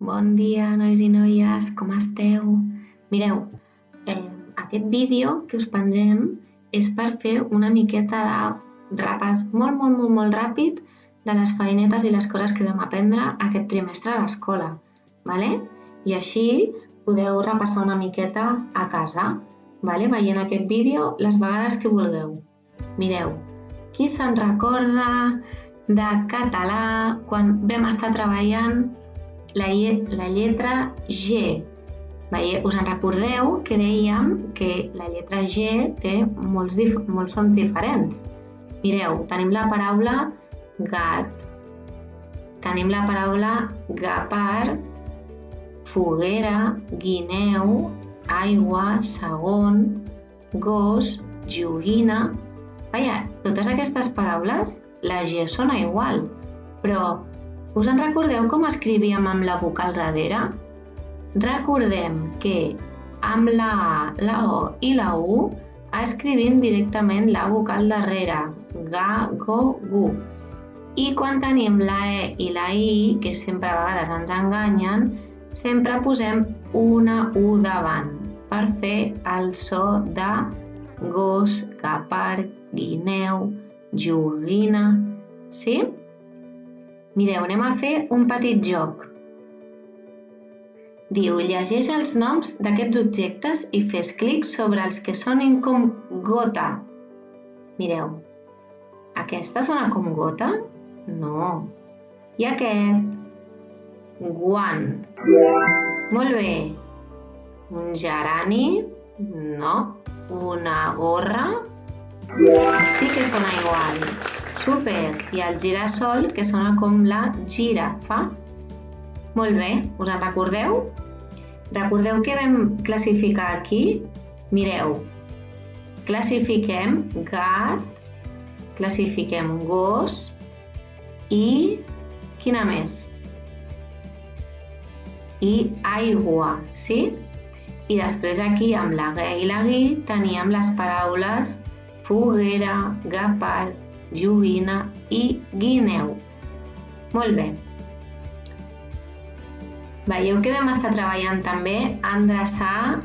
Bon dia, nois i noies, com esteu? Mireu, aquest vídeo que us pengem és per fer una miqueta de repàs molt ràpid de les feinetes i les coses que vam aprendre aquest trimestre a l'escola, ¿vale? I així podeu repassar una miqueta a casa, ¿vale? Veient aquest vídeo les vegades que vulgueu. Mireu, qui se'n recorda de català quan vam estar treballant la lletra G? Us en recordeu que dèiem que la lletra G té molts sons diferents. Mireu, tenim la paraula gat, tenim la paraula gepard, foguera, guineu, aigua, segon, gos, joguina. Vaja, totes aquestes paraules, la G sona igual, però us en recordeu com escrivíem amb la vocal darrere? Recordem que amb la A, la O i la U escrivim directament la vocal darrere, ga, go, gu. I quan tenim la E i la I, que sempre a vegades ens enganyen, sempre posem una U davant per fer el so de gos, gepard, guineu, joguina. Sí? Mireu, anem a fer un petit joc. Diu, llegeix els noms d'aquests objectes i fes clic sobre els que sonin com gota. Mireu, aquesta sona com gota? No. I aquest? Guant. Molt bé. Un gerani? No. Una gorra? Sí que sona igual. Super! I el girassol, que sona com la girafa. Molt bé, us en recordeu? Recordeu que vam classificar aquí? Mireu, classifiquem gat, classifiquem gos i quina més? I aigua, sí? I després aquí, amb la G i la Gui, teníem les paraules foguera, gepard, joguina i guineu. Molt bé. Veieu que vam estar treballant també a endreçar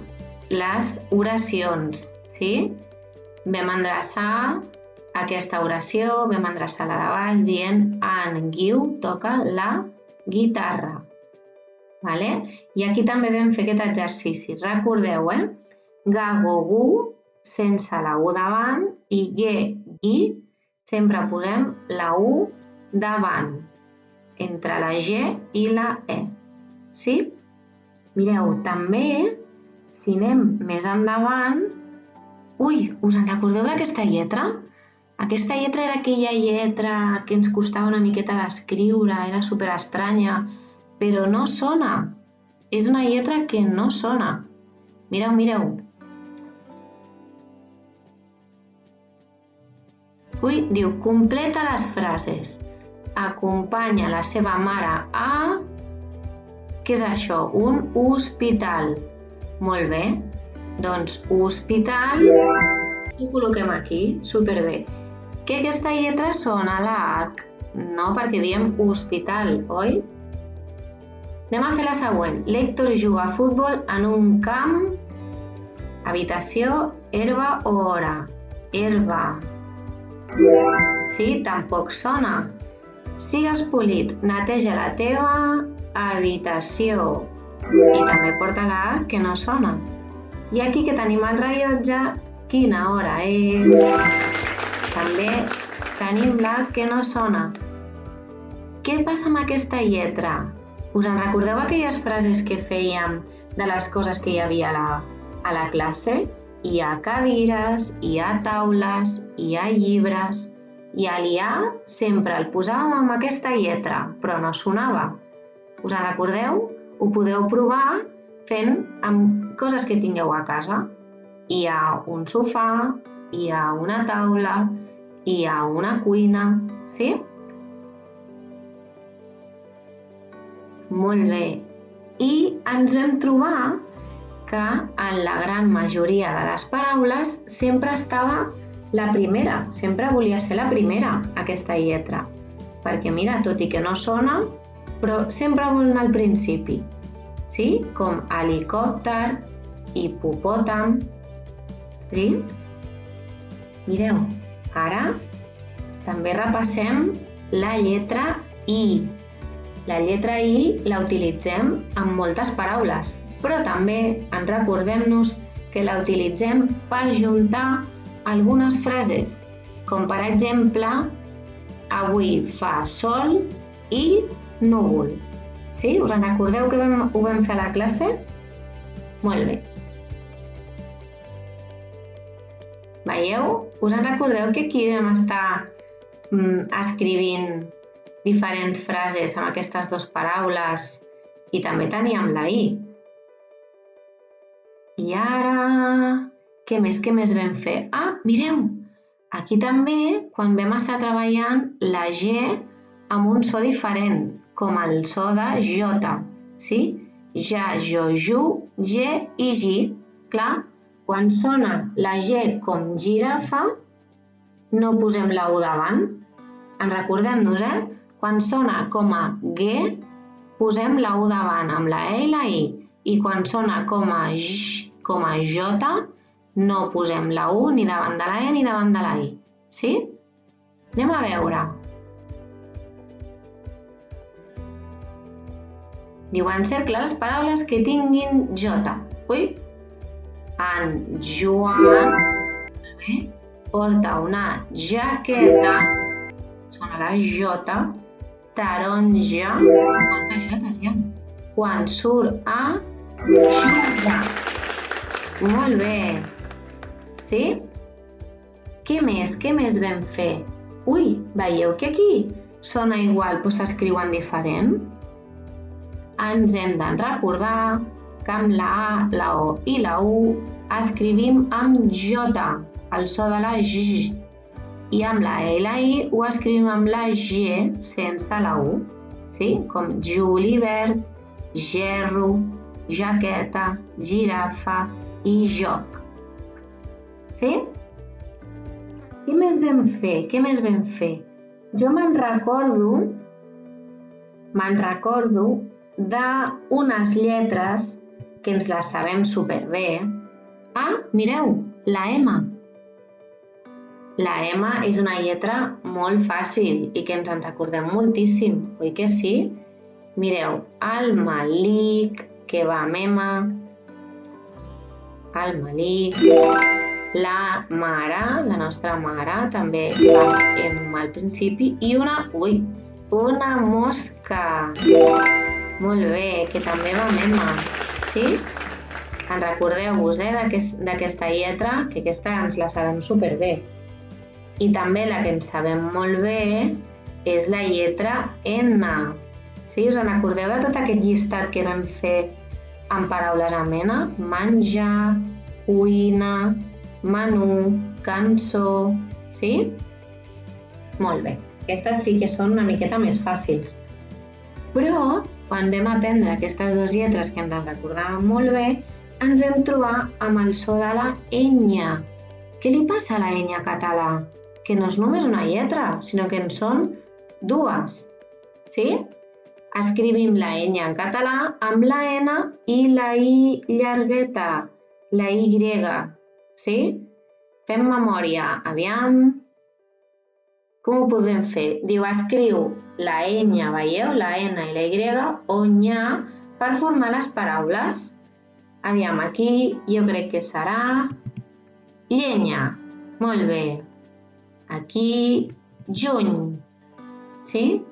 les oracions, sí? Vam endreçar aquesta oració, vam endreçar la de baix dient en Guiu toca la guitarra. I aquí també vam fer aquest exercici. Recordeu, ga, go, gu, sense la U davant i ge, gui, sempre posem la U davant, entre la G i la E. Sí? Mireu, també, si anem més endavant... Ui, us en recordeu d'aquesta lletra? Aquesta lletra era aquella lletra que ens costava una miqueta d'escriure, era superestranya, però no sona. És una lletra que no sona. Mireu, mireu. Ui, diu, completa les frases. Acompanya la seva mare a... Què és això? Un hospital. Molt bé. Doncs hospital ho col·loquem aquí. Superbé. Que aquesta lletra sona la H. No, perquè diem hospital, oi? Anem a fer la següent. L'Héctor juga a futbol en un camp, habitació, herba o hora. Herba. Sí, tampoc sona. Sigues polit, neteja la teva habitació. I també porta la A, que no sona. I aquí que tenim el rellotge, quina hora és? També tenim la que no sona. Què passa amb aquesta lletra? Us en recordeu aquelles frases que fèiem de les coses que hi havia a la classe? Hi ha cadires, hi ha taules, hi ha llibres, i l'IA sempre el posàvem amb aquesta lletra, però no sonava. Us en recordeu? Ho podeu provar fent amb coses que tingueu a casa. Hi ha un sofà, hi ha una taula, hi ha una cuina, sí? Molt bé. I ens vam trobar que en la gran majoria de les paraules sempre estava la primera, sempre volia ser la primera, aquesta lletra. Perquè mira, tot i que no sona, però sempre vol anar al principi, sí? Com helicòpter, hipopòtam, sí? Mireu, ara també repassem la lletra I. La lletra I la utilitzem en moltes paraules, però també en recordem-nos que la utilitzem per juntar algunes frases, com per exemple, avui fa sol i núvol. Sí? Us en recordeu que ho vam fer a la classe? Molt bé. Veieu? Us en recordeu que aquí vam estar escrivint diferents frases amb aquestes dues paraules i també teníem la I? I ara, què més vam fer? Ah, mireu, aquí també, quan vam estar treballant la G amb un so diferent, com el so de J, sí? Ja, jo, ju, G i G. Clar, quan sona la G com girafa, no posem la U davant. En recordem-nos, Quan sona com a G, posem la U davant amb la E i la I. I quan sona com a J, no posem la U ni davant de la E ni davant de la I. Sí? Anem a veure. Diu, encercla les paraules que tinguin J. Ui! En Joan porta una jaqueta, sona la J, taronja, quantes J's hi ha? Quan surt a jugar. Molt bé. Sí? Què més vam fer? Ui, veieu que aquí sona igual però s'escriuen diferent? Ens hem de recordar que amb la A, la O i la U escrivim amb J, el so de la J. I amb la E i la I ho escrivim amb la G sense la U, sí? Com julivert, gerro, jaqueta, girafa i joc. Sí? Què més vam fer? Jo me'n recordo d'unes lletres que ens les sabem superbé. Ah, mireu, la M. La M és una lletra molt fàcil i que ens en recordem moltíssim, oi que sí? Mireu, el Malik, que va amb M, el Malik, la mare, la nostra mare, també va amb M al principi, i una mosca. Molt bé, que també va amb M, sí? En recordeu-vos d'aquesta lletra, que aquesta ens la sabem superbé. I també la que ens sabem molt bé és la lletra N. Sí? Us en recordeu de tot aquest llistat que vam fer amb paraules amb N? Menjar, cuina, menú, cançó, sí? Molt bé. Aquestes sí que són una miqueta més fàcils. Però, quan vam aprendre aquestes dues lletres que ens en recordàvem molt bé, ens vam trobar amb el so de la enya. Què li passa a la enya català? Que no és només una lletra, sinó que en són dues. Sí? Escrivim la enya en català amb la N i la I llargueta, la Y. Sí? Fem memòria. Aviam. Com ho podem fer? Diu, escriu la enya, veieu? La N i la Y, o nya, per formar les paraules. Aviam, aquí jo crec que serà llenya. Molt bé. Aquí, juny, sí?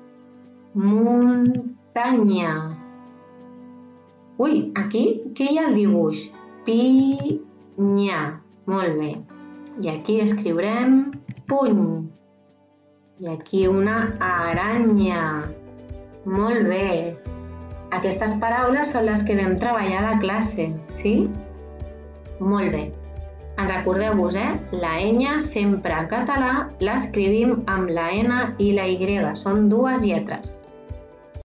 Muntanya. Ui, aquí, què hi ha al dibuix? Pinya. Molt bé. I aquí escriurem puny. I aquí una aranya. Molt bé. Aquestes paraules són les que vam treballar a la classe, sí? Molt bé. En recordeu-vos, la enya sempre en català l'escrivim amb la N i la Y, són dues lletres.